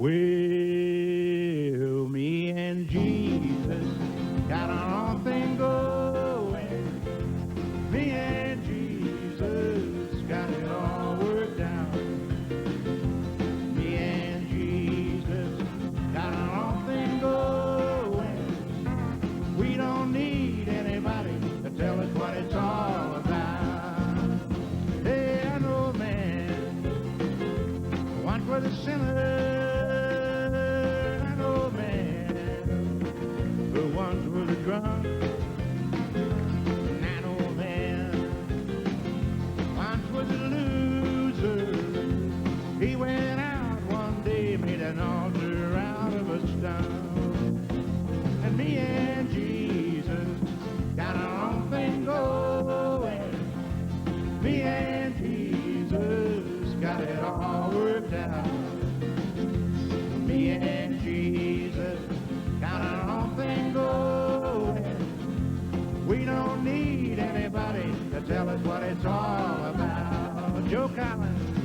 Well, me and Jesus got our own thing going. Me and Jesus got it all worked out. Me and Jesus got our own thing going. We don't need anybody to tell us what it's all about. Hey, I know a man once was a sinner. Once was a drunk, and that old man once was a loser. He went out one day, made an altar out of a stone. And me and Jesus got our own thing going. Me and Jesus got it all worked out. Me and Jesus got our own thing going. We don't need anybody to tell us what it's all about. Joe Collins.